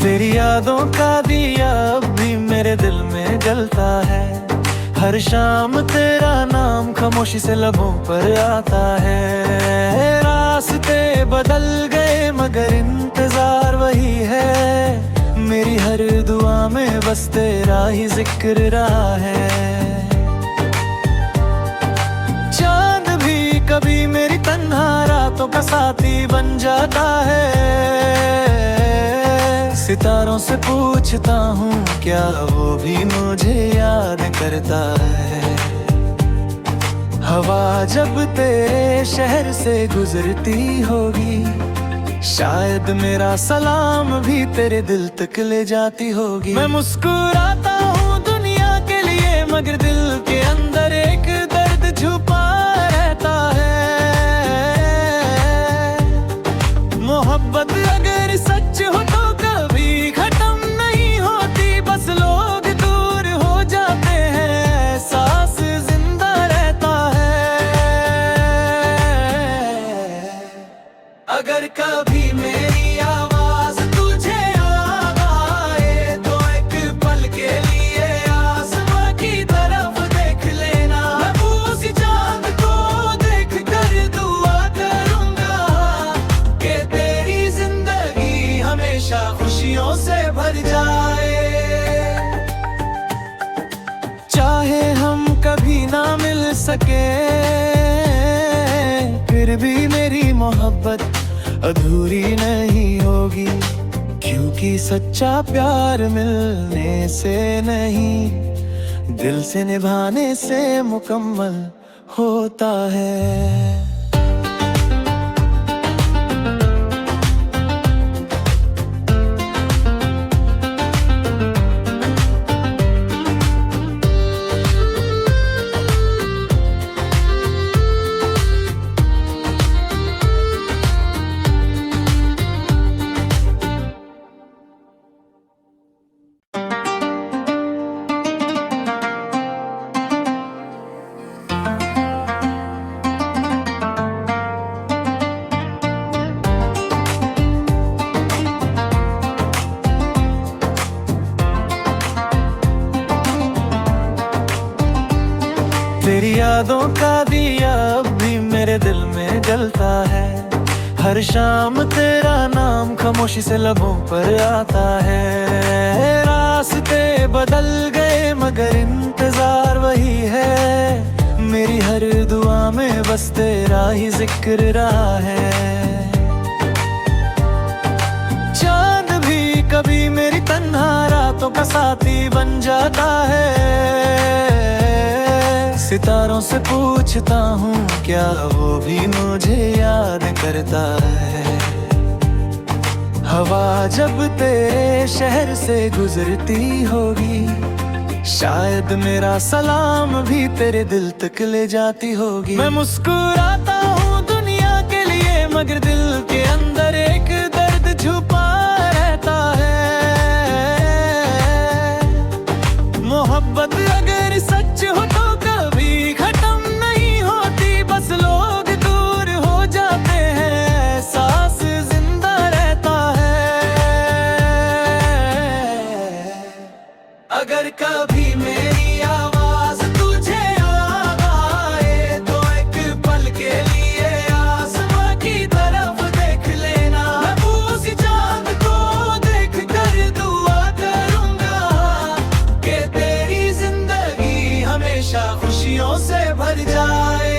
तेरी यादों का दिया अब भी मेरे दिल में जलता है। हर शाम तेरा नाम खामोशी से लबों पर आता है। रास्ते बदल गए मगर इंतजार वही है। मेरी हर दुआ में बस तेरा ही जिक्र रहा है। चांद भी कभी मेरी तन्हा रातों का साथी बन जाता है। सितारों से पूछता हूँ क्या वो भी मुझे याद करता है। हवा जब तेरे शहर से गुजरती होगी, शायद मेरा सलाम भी तेरे दिल तक ले जाती होगी। मैं मुस्कुराता हूँ दुनिया के लिए मगर दिल के अंदर एक दर्द छुपा रहता है। मोहब्बत अगर सच हो तो कभी खत्म नहीं होती, बस लोग दूर हो जाते हैं, सांस जिंदा रहता है। अगर कभी मेरी आवाज तुझे याद आए तो एक पल के लिए आसमां की तरफ देख लेना। मैं उसी चांद को देख कर दुआ करूंगा कि तेरी जिंदगी हमेशा खुशियों से भर जाए। चाहे हम कभी ना मिल सके, फिर भी मेरी मोहब्बत अधूरी नहीं होगी, क्योंकि सच्चा प्यार मिलने से नहीं दिल से निभाने से मुकम्मल होता है। तेरी यादों का दिया अब भी मेरे दिल में जलता है। हर शाम तेरा नाम खामोशी से लबों पर आता है। रास्ते बदल गए मगर इंतजार वही है। मेरी हर दुआ में बस तेरा ही जिक्र रहा है। चांद भी कभी मेरी तन्हा रातों का साथी बन जाता है। सितारों से पूछता हूँ क्या वो भी मुझे याद करता है। हवा जब तेरे शहर से गुजरती होगी, शायद मेरा सलाम भी तेरे दिल तक ले जाती होगी। मैं मुस्कुराता हूँ दुनिया के लिए मगर दिल के अंदर एक दर्द छुपा रहता है। मोहब्बत अगर सच हो तो कभी खत्म नहीं होती, बस लोग दूर हो जाते हैं, सांस जिंदा रहता है। अगर कभी मेरी आवाज तुझे याद आए तो एक पल के लिए आसमां की तरफ देख लेना। मैं उसी चांद को देख कर दुआ करूंगा कि तेरी जिंदगी हमेशा खुशियों से भर जाए।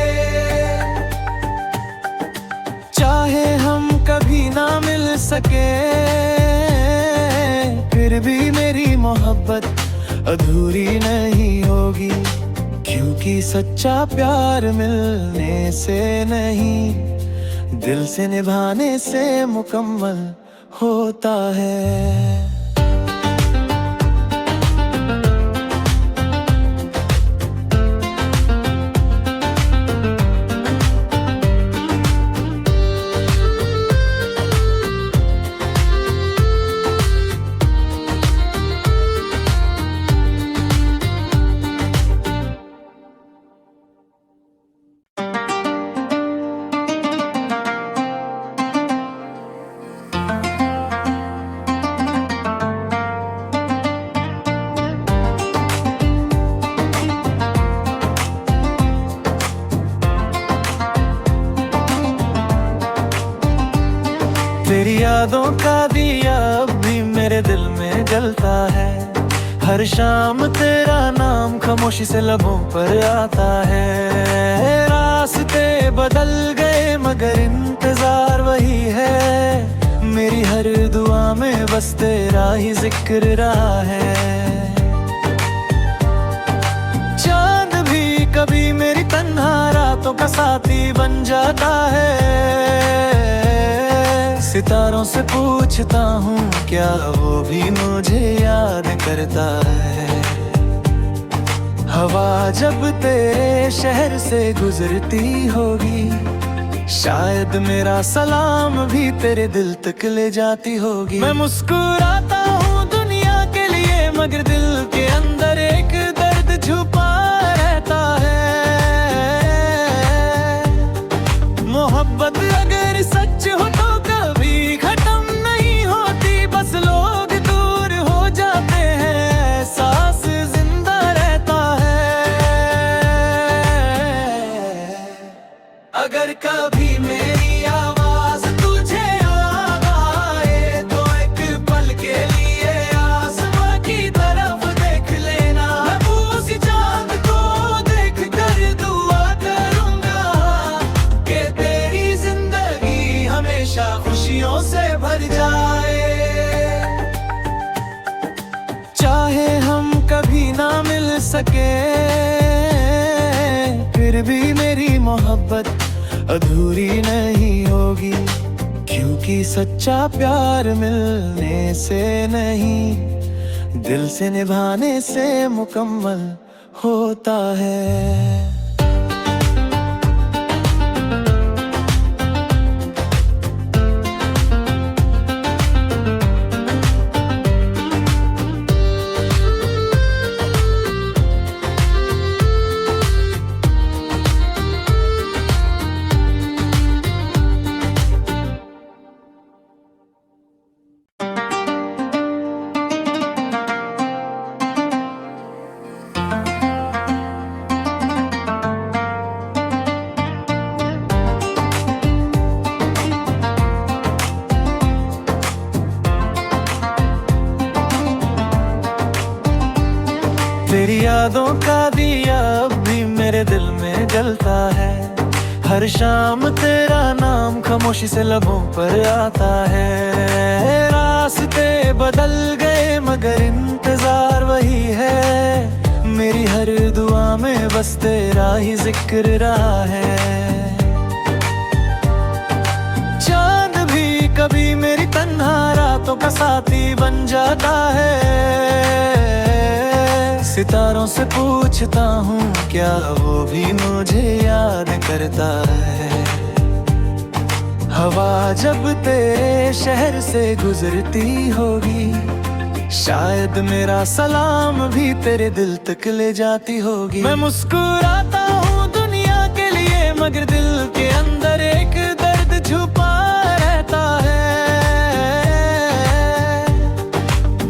चाहे हम कभी ना मिल सके, फिर भी मेरी मोहब्बत अधूरी नहीं होगी, क्योंकि सच्चा प्यार मिलने से नहीं दिल से निभाने से मुकम्मल होता है। तेरी यादों का दिया अब भी मेरे दिल में जलता है। हर शाम तेरा नाम खामोशी से लबों पर आता है। रास्ते बदल गए मगर इंतजार वही है। मेरी हर दुआ में बस तेरा ही जिक्र रहा है। चांद भी कभी मेरी तन्हा रातों का साथी बन जाता है। सितारों से पूछता हूँ क्या वो भी मुझे याद करता है। हवा जब तेरे शहर से गुजरती होगी, शायद मेरा सलाम भी तेरे दिल तक ले जाती होगी। मैं मुस्कुराता हूँ दुनिया के लिए मगर दिल के अंदर एक दर्द छुपा रहता है। मोहब्बत अगर सच हो तो कभी खत्म नहीं होती, बस लोग दूर हो जाते हैं, सांस जिंदा रहता है। अगर कभी मेरी आवाज तुझे याद आए तो एक पल के लिए आसमां की तरफ देख लेना। मैं उसी चांद को देख कर दुआ करूंगा कि तेरी जिंदगी हमेशा खुशियों से भर जाए। चाहे हम कभी ना मिल सके फिर भी मेरी मोहब्बत अधूरी नहीं होगी, क्योंकि सच्चा प्यार मिलने से नहीं दिल से निभाने से मुकम्मल होता है। तेरी यादों का दिया अब भी मेरे दिल में जलता है। हर शाम तेरा नाम खामोशी से लबों पर आता है। रास्ते बदल गए मगर इंतजार वही है। मेरी हर दुआ में बस तेरा ही जिक्र रहा है। चांद भी कभी मेरी तन्हा रातों का साथी बन जाता है। सितारों से पूछता हूँ क्या वो भी मुझे याद करता है। हवा जब तेरे शहर से गुजरती होगी, शायद मेरा सलाम भी तेरे दिल तक ले जाती होगी। मैं मुस्कुराता हूँ दुनिया के लिए मगर दिल के अंदर एक दर्द छुपा रहता है।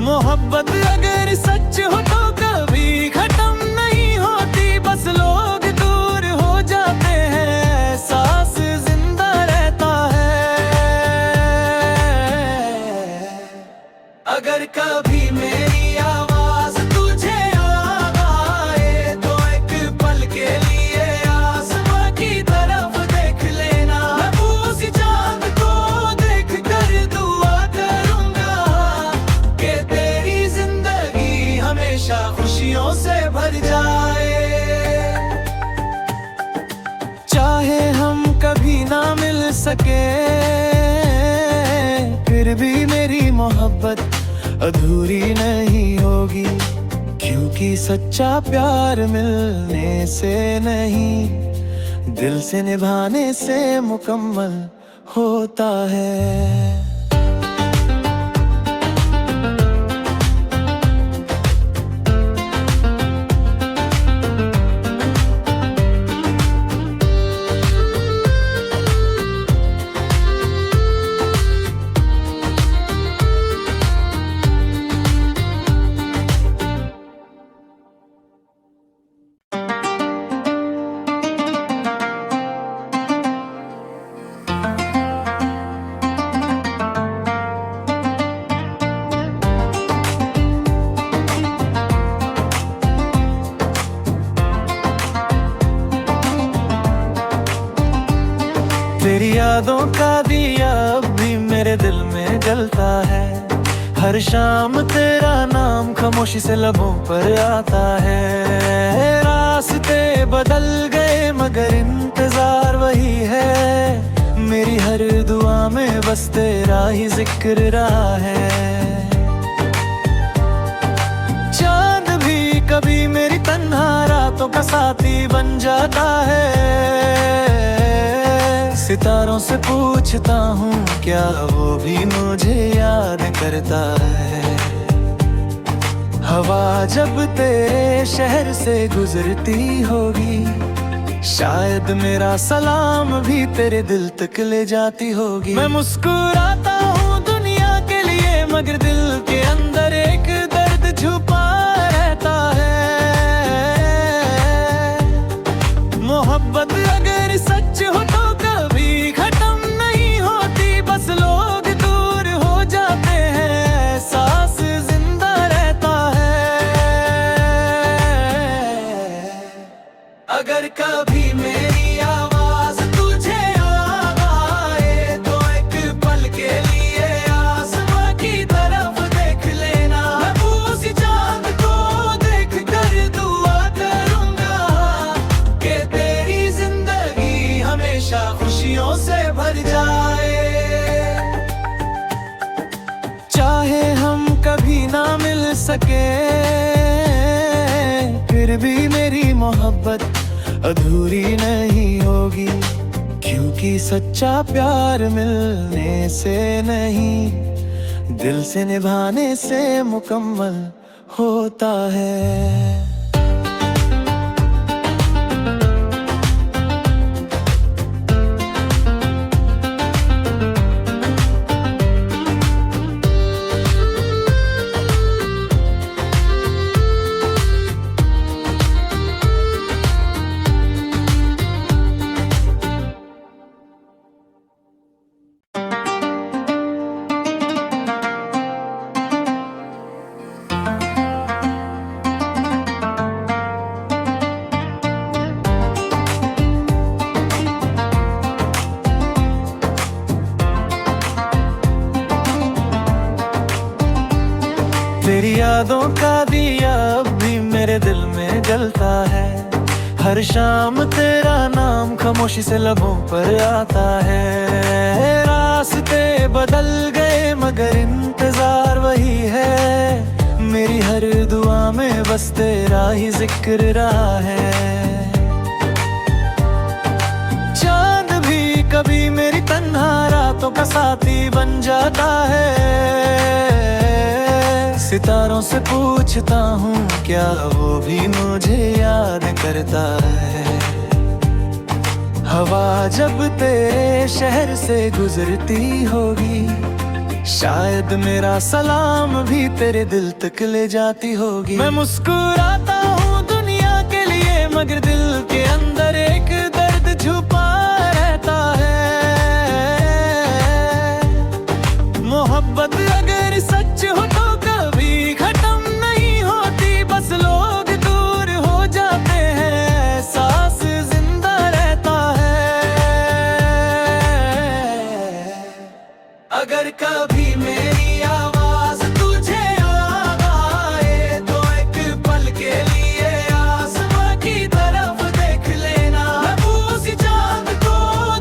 मोहब्बत अगर सच हो तो कभी खत्म नहीं होती, बस लोग दूर हो जाते हैं, सांस जिंदा रहता है। अगर कभी मेरी आवाज तुझे याद आए तो एक पल के लिए आसमां की तरफ देख लेना। मैं उसी चांद को देख कर दुआ करूंगा कि तेरी जिंदगी हमेशा खुशियों से भर जाए। चाहे हम कभी ना मिल सके फिर भी मेरी मोहब्बत अधूरी नहीं होगी, क्योंकि सच्चा प्यार मिलने से नहीं दिल से निभाने से मुकम्मल होता है। यादों का दिया अब भी मेरे दिल में जलता है। हर शाम तेरा नाम खामोशी से लबों पर आता है। रास्ते बदल गए मगर इंतजार वही है। मेरी हर दुआ में बस तेरा ही जिक्र रहा है। चांद भी कभी मेरी तन्हा रातों का साथी बन जाता है। सितारों से पूछता हूँ क्या वो भी मुझे याद करता है। हवा जब तेरे शहर से गुजरती होगी, शायद मेरा सलाम भी तेरे दिल तक ले जाती होगी। मैं मुस्कुराता हूँ दुनिया के लिए मगर दिल के अंदर एक दर्द छुपा रहता है। मोहब्बत अगर सच हो तो कभी खत्म नहीं होती, बस लोग दूर हो जाते हैं, सांस जिंदा रहता है। अगर कभी मेरी आवाज तुझे आए तो एक पल के लिए आसमां की तरफ देख लेना। मैं उसी चांद को देख कर दुआ करूंगा कि तेरी जिंदगी हमेशा खुशियों से भर जाए। चाहे हम कभी ना मिल सके फिर भी मेरी मोहब्बत अधूरी नहीं होगी, क्योंकि सच्चा प्यार मिलने से नहीं दिल से निभाने से मुकम्मल होता है। तेरी यादों का दिया अब भी मेरे दिल में जलता है। हर शाम तेरा नाम खामोशी से लबों पर आता है। रास्ते बदल गए मगर इंतजार वही है। मेरी हर दुआ में बस तेरा ही जिक्र रहा है। चांद भी कभी मेरी तन्हा रातों का साथी बन जाता है। सितारों से पूछता हूँ क्या वो भी मुझे याद करता है। हवा जब तेरे शहर से गुजरती होगी, शायद मेरा सलाम भी तेरे दिल तक ले जाती होगी। मैं मुस्कुराता हूँ दुनिया के लिए मगर दिल के अंदर एक दर्द छुपा रहता है। मोहब्बत अगर सच हो तो कभी खत्म नहीं होती, बस लोग दूर हो जाते हैं, सांस जिंदा रहता है। अगर कभी मेरी आवाज तुझे आए तो एक पल के लिए आसमां की तरफ देख लेना। मैं उसी चांद को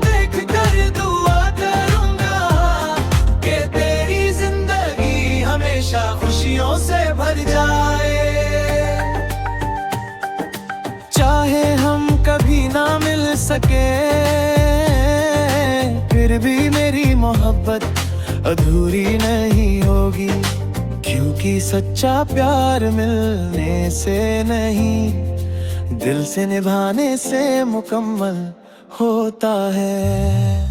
देख कर दुआ करूंगा कि तेरी जिंदगी हमेशा खुशियों से भर जाए। चाहे हम कभी ना मिल सके फिर भी मेरी मोहब्बत अधूरी नहीं होगी, क्योंकि सच्चा प्यार मिलने से नहीं दिल से निभाने से मुकम्मल होता है।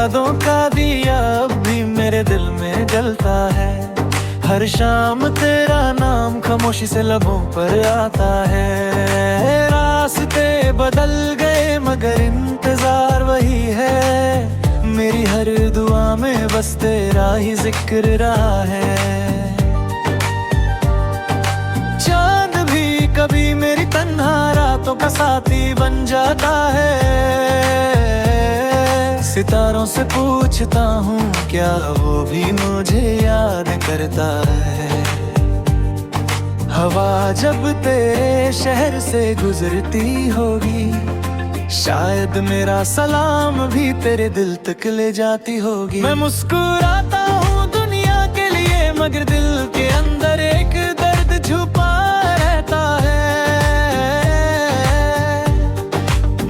यादों का दिया अब भी मेरे दिल में जलता है। हर शाम तेरा नाम खामोशी से लबों पर आता है। रास्ते बदल गए मगर इंतजार वही है। मेरी हर दुआ में बस तेरा ही जिक्र रहा है। चांद भी कभी मेरी तन्हा रातों का साथी बन जाता है। सितारों से पूछता हूँ क्या वो भी मुझे याद करता है। हवा जब तेरे शहर से गुजरती होगी, शायद मेरा सलाम भी तेरे दिल तक ले जाती होगी। मैं मुस्कुराता हूँ दुनिया के लिए मगर दिल के अंदर एक दर्द छुपा रहता है।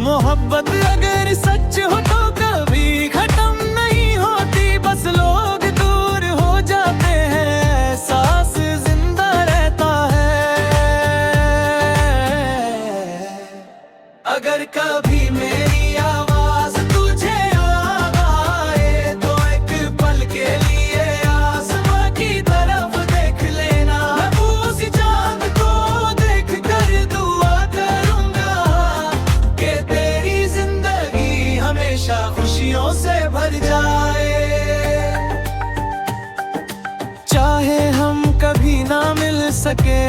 मोहब्बत अगर सच हो तो कभी खत्म नहीं होती, बस लोग दूर हो जाते हैं, सांस जिंदा रहता है। अगर कभी मेरी आवाज तुझे याद आए तो एक पल के लिए आसमां की तरफ देख लेना। मैं उसी चांद को देख कर दुआ करूंगा कि तेरी जिंदगी हमेशा खुशियों से भर जाए। चाहे हम कभी ना मिल सके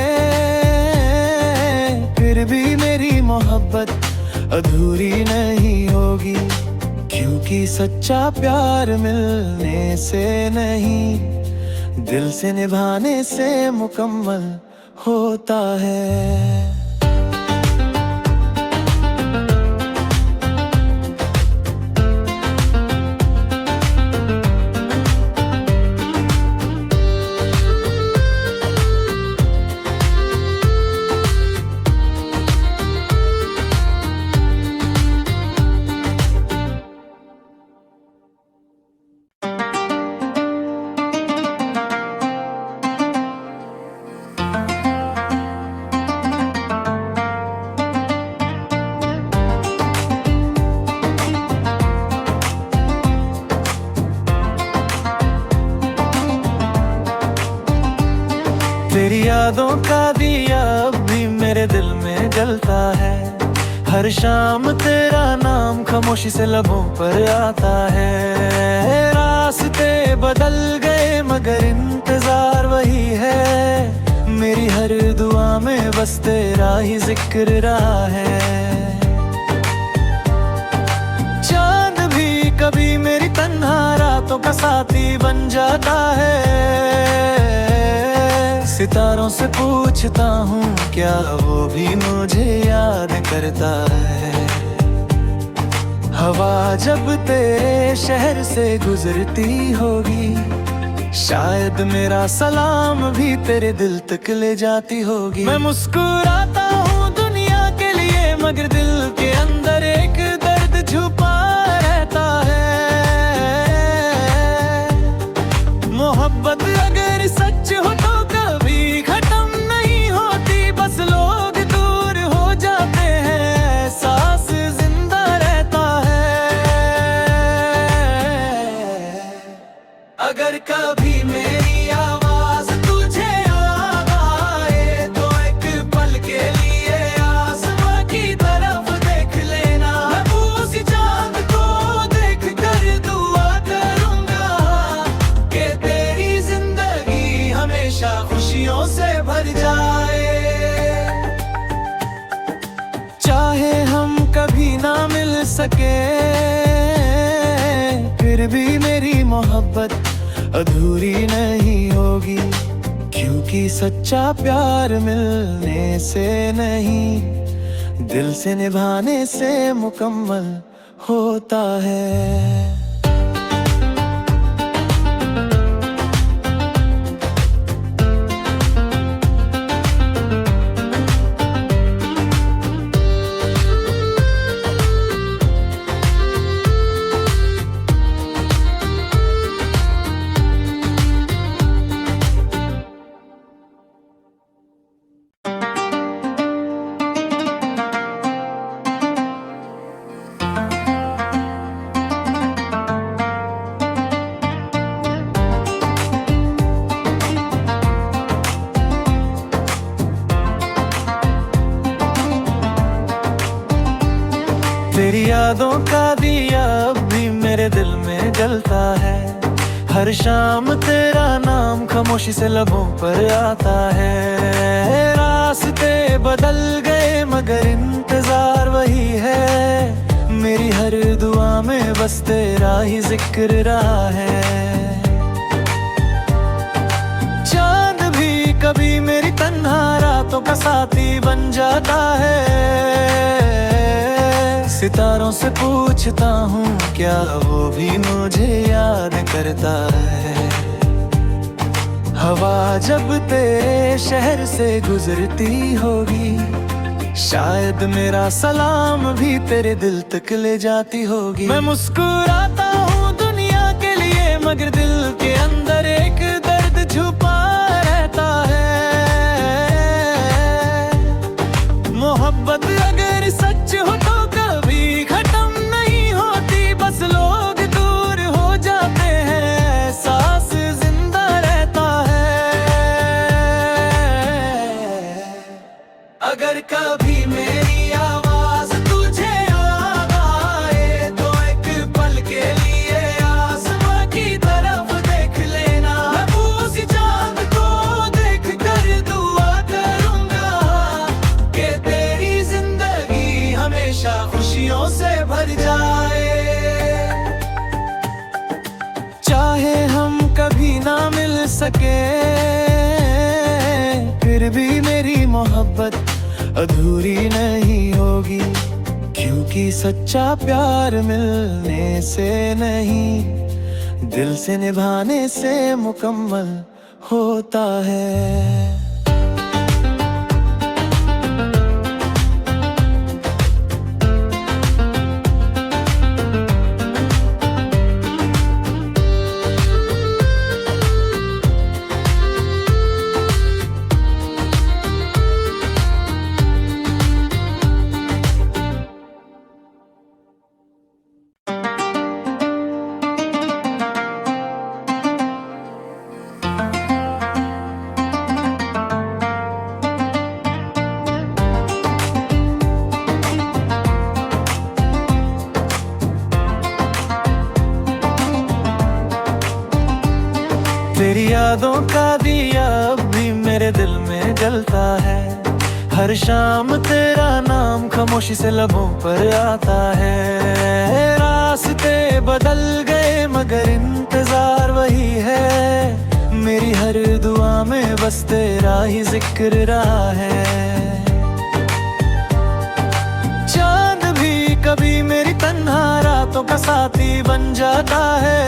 फिर भी मेरी मोहब्बत अधूरी नहीं होगी, क्योंकि सच्चा प्यार मिलने से नहीं दिल से निभाने से मुकम्मल होता है। तेरी यादों का दिया अब भी मेरे दिल में जलता है। हर शाम तेरा नाम खामोशी से लबों पर आता है। रास्ते बदल गए मगर इंतजार वही है। मेरी हर दुआ में बस तेरा ही जिक्र रहा है। चांद भी कभी मेरी तन्हा रातों का साथी बन जाता है। सितारों से पूछता हूँ क्या वो भी मुझे याद करता है। हवा जब तेरे शहर से गुजरती होगी, शायद मेरा सलाम भी तेरे दिल तक ले जाती होगी। मैं मुस्कुराता हूँ दुनिया के लिए मगर दिल के अंदर एक दर्द छुपा रहता है। मोहब्बत अगर सच हो तो कभी खत्म नहीं होती, बस लोग दूर हो जाते हैं, सांस जिंदा रहता है। अगर कभी मेरी आवाज तुझे याद आए तो एक पल के लिए आसमां की तरफ देख लेना। मैं उसी चांद को देख कर दुआ करूंगा कि तेरी जिंदगी हमेशा खुशियों से भर जाए। चाहे हम कभी ना मिल सके फिर भी मेरी मोहब्बत अधूरी नहीं होगी, क्योंकि सच्चा प्यार मिलने से नहीं दिल से निभाने से मुकम्मल होता है। यादों का दिया अब भी मेरे दिल में जलता है। हर शाम तेरा नाम खामोशी से लबों पर आता है। रास्ते बदल गए मगर इंतजार वही है। मेरी हर दुआ में बस तेरा ही जिक्र रहा है। चांद भी कभी मेरी तन्हा रातों का साथी बन जाता है। सितारों से पूछता हूँ क्या वो भी मुझे याद करता है। हवा जब तेरे शहर से गुजरती होगी, शायद मेरा सलाम भी तेरे दिल तक ले जाती होगी। मैं मुस्कुराता हूँ दुनिया के लिए मगर दिल के अंदर एक दर्द छुपा रहता है। मोहब्बत अगर सच हो तो कभी खत्म नहीं होती, बस लोग दूर हो जाते हैं, सांस जिंदा रहता है। अगर कभी मेरी आवाज तुझे याद आए तो एक पल के लिए आसमां की तरफ देख लेना। मैं उसी चांद को देख कर दुआ करूंगा कि तेरी जिंदगी हमेशा खुशियों से भर जाए। चाहे हम कभी ना मिल सके फिर भी मेरी मोहब्बत अधूरी नहीं होगी, क्योंकि सच्चा प्यार मिलने से नहीं दिल से निभाने से मुकम्मल होता है। तेरी यादों का दिया अब भी मेरे दिल में जलता है। हर शाम तेरा नाम खामोशी से लबों पर आता है। रास्ते बदल गए मगर इंतजार वही है। मेरी हर दुआ में बस तेरा ही जिक्र रहा है। चांद भी कभी मेरी तन्हा रातों का साथी बन जाता है।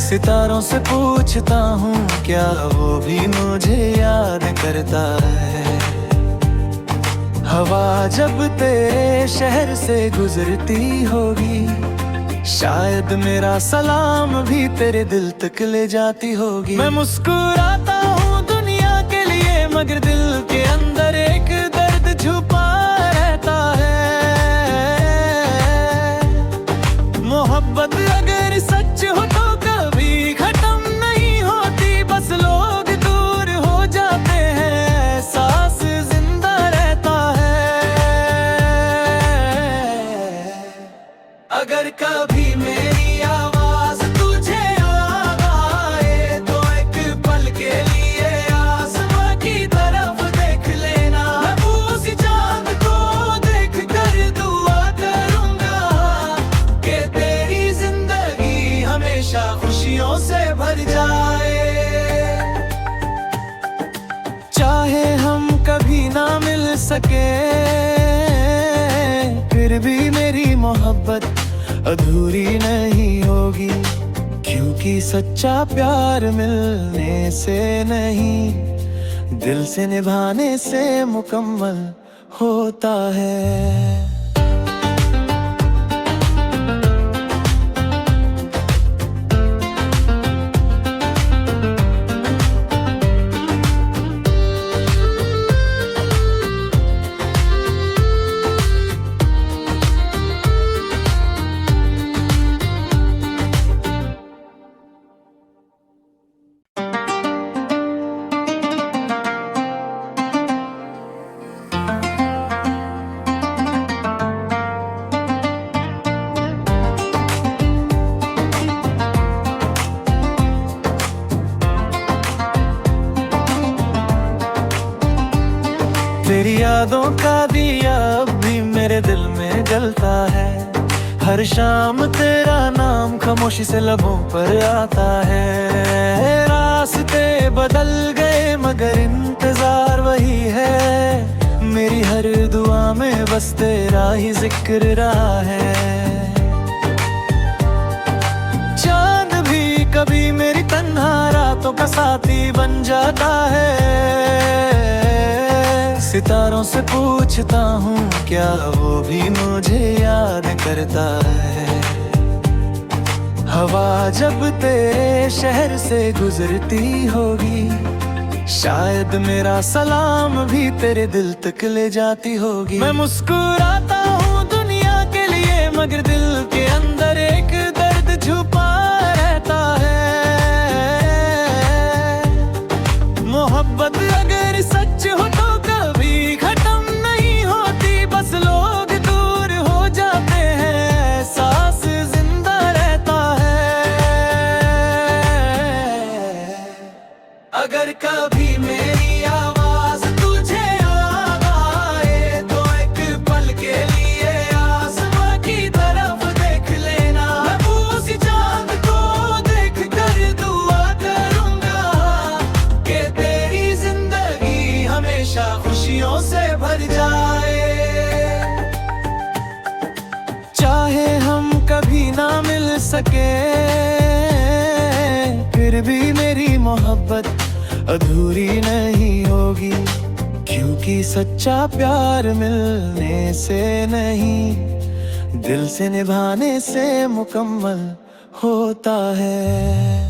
सितारों से पूछता हूँ क्या वो भी मुझे याद करता है। हवा जब तेरे शहर से गुजरती होगी, शायद मेरा सलाम भी तेरे दिल तक ले जाती होगी। मैं मुस्कुराता हूँ दुनिया के लिए मगर दिल के अंदर एक दर्द छुपा रहता है। मोहब्बत अगर सच हो तो कभी खत्म नहीं होती, बस लोग दूर हो जाते हैं, सांस जिंदा रहता है। अगर कभी मेरी आवाज तुझे याद आए तो एक पल के लिए आसमां की तरफ देख लेना। मैं उसी चांद को देख कर दुआ करूंगा कि तेरी जिंदगी हमेशा खुशियों से भर जाए। चाहे हम कभी ना मिल सके फिर भी मेरी मोहब्बत अधूरी नहीं होगी, क्योंकि सच्चा प्यार मिलने से नहीं दिल से निभाने से मुकम्मल होता है। तेरी यादों का दिया अब भी मेरे दिल में जलता है। हर शाम तेरा नाम खामोशी से लबों पर आता है। रास्ते बदल गए मगर इंतजार वही है। मेरी हर दुआ में बस तेरा ही जिक्र रहा है। चांद भी कभी मेरी तन्हा रातों का साथी बन जाता है। सितारों से पूछता हूँ क्या वो भी मुझे याद करता है। हवा जब तेरे शहर से गुजरती होगी, शायद मेरा सलाम भी तेरे दिल तक ले जाती होगी। मैं मुस्कुराता हूँ दुनिया के लिए मगर दिल के अंदर एक दर्द छुपा रहता है। मोहब्बत अगर सच हो तो कभी खत्म नहीं होती, बस लोग दूर हो जाते हैं, सांस जिंदा रहता है। अगर कभी मेरी आवाज तुझे याद आए तो एक पल के लिए आसमां की तरफ देख लेना। मैं उसी चांद को देख कर दुआ करूंगा कि तेरी जिंदगी हमेशा खुशियों से भर जाए। चाहे हम कभी ना मिल सके फिर भी मेरी मोहब्बत अधूरी नहीं होगी, क्योंकि सच्चा प्यार मिलने से नहीं दिल से निभाने से मुकम्मल होता है।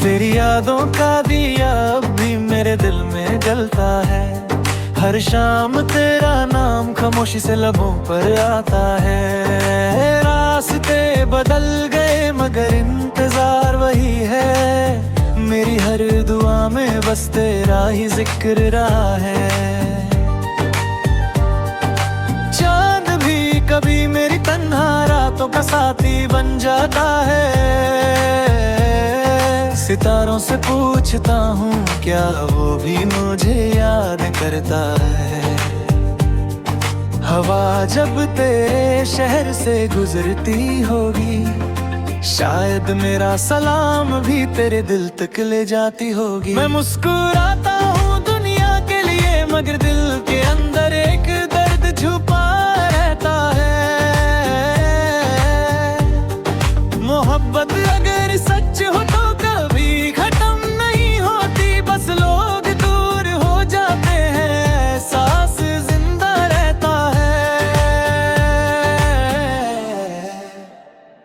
तेरी यादों का दिया अब भी मेरे दिल में जलता है। हर शाम तेरा नाम खामोशी से लबों पर आता है। रास्ते बदल गए मगर इंतजार वही है। मेरी हर दुआ में बस तेरा ही जिक्र रहा है। चांद भी कभी मेरी तन्हा रातों का साथी बन जाता है। सितारों से पूछता हूँ क्या वो भी मुझे याद करता है। हवा जब तेरे शहर से गुजरती होगी, शायद मेरा सलाम भी तेरे दिल तक ले जाती होगी। मैं मुस्कुराता हूँ दुनिया के लिए मगर दिल के अंदर एक दर्द छुपा रहता है। मोहब्बत अगर सच हो तो कभी खत्म नहीं होती, बस लोग दूर हो जाते हैं, सांस जिंदा रहता है।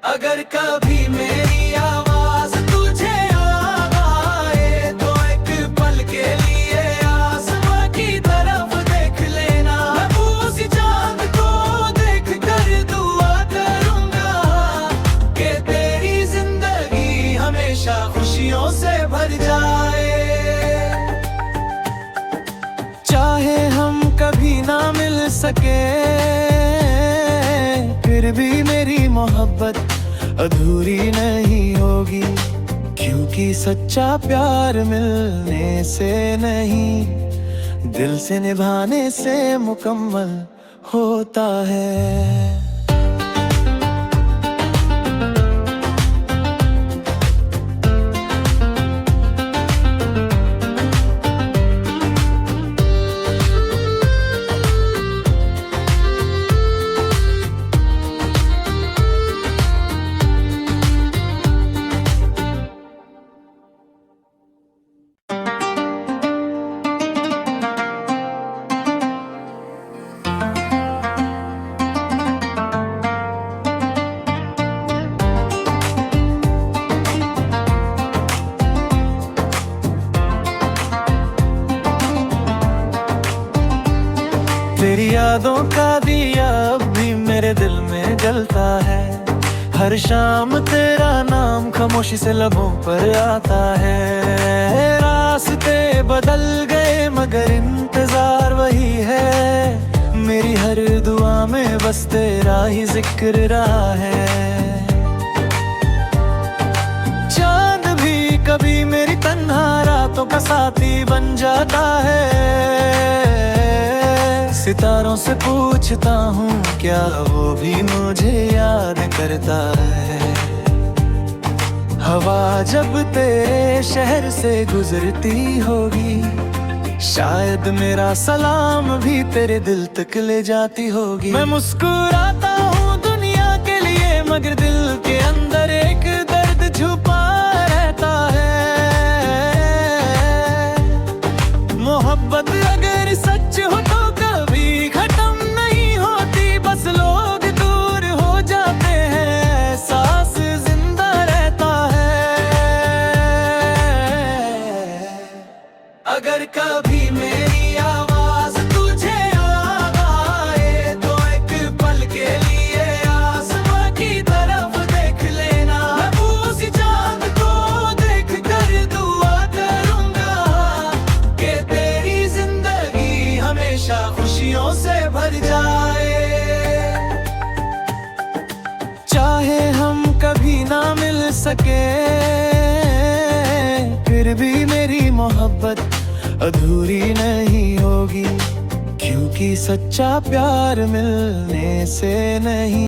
अगर कभी मेरी आवाज तुझे याद आए तो एक पल के लिए आसमां की तरफ देख लेना। मैं उसी चांद को देख कर दुआ करूंगा कि तेरी जिंदगी हमेशा खुशियों से भर जाए। चाहे हम कभी ना मिल सके फिर भी मेरी मोहब्बत अधूरी नहीं होगी, क्योंकि सच्चा प्यार मिलने से नहीं दिल से निभाने से मुकम्मल होता है। तेरी यादों का दिया अब भी मेरे दिल में जलता है। हर शाम तेरा नाम खामोशी से लबों पर आता है। रास्ते बदल गए मगर इंतजार वही है। मेरी हर दुआ में बस तेरा ही जिक्र रहा है। चांद भी कभी मेरी तन्हा रातों का साथी बन जाता है। सितारों से पूछता हूँ क्या वो भी मुझे याद करता है। हवा जब तेरे शहर से गुजरती होगी, शायद मेरा सलाम भी तेरे दिल तक ले जाती होगी। मैं मुस्कुराता हूँ दुनिया के लिए मगर दिल के अंदर एक दर्द छुपा रहता है। मोहब्बत अगर सच हो तो कभी खत्म नहीं होती, बस लोग दूर हो जाते हैं, सांस जिंदा रहता है। अगर कभी मेरी आवाज तुझे याद आए तो एक पल के लिए आसमां की तरफ देख लेना। मैं उसी चांद को देख कर दुआ करूंगा कि तेरी जिंदगी हमेशा खुशियों से भर जाए। चाहे हम कभी ना मिल सके फिर भी मेरी मोहब्बत अधूरी नहीं होगी, क्योंकि सच्चा प्यार मिलने से नहीं।